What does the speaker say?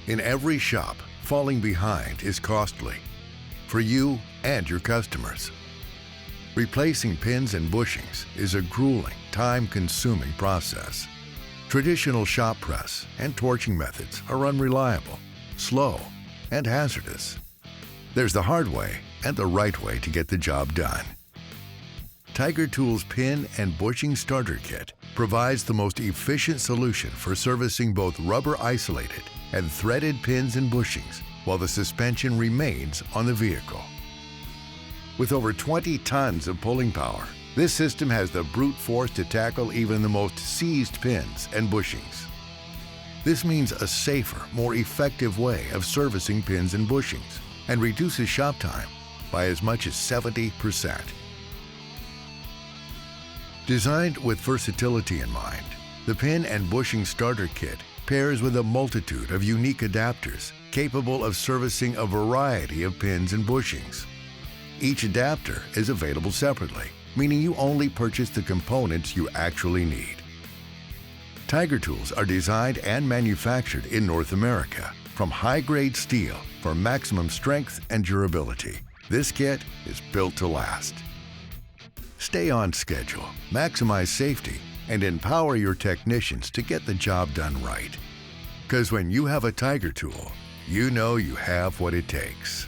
In every shop, falling behind is costly for you and your customers. Replacing pins and bushings is a grueling, time-consuming process. Traditional shop press and torching methods are unreliable, slow, and hazardous. There's the hard way and the right way to get the job done. Tiger Tools Pin and Bushing Starter Kit provides the most efficient solution for servicing both rubber-isolated and threaded pins and bushings while the suspension remains on the vehicle. With over 20 tons of pulling power, this system has the brute force to tackle even the most seized pins and bushings. This means a safer, more effective way of servicing pins and bushings and reduces shop time by as much as 70%. Designed with versatility in mind, the Pin and Bushing Starter Kit pairs with a multitude of unique adapters capable of servicing a variety of pins and bushings. Each adapter is available separately, meaning you only purchase the components you actually need. Tiger Tools are designed and manufactured in North America from high-grade steel for maximum strength and durability. This kit is built to last. Stay on schedule, maximize safety, and empower your technicians to get the job done right. Because when you have a Tiger Tool, you know you have what it takes.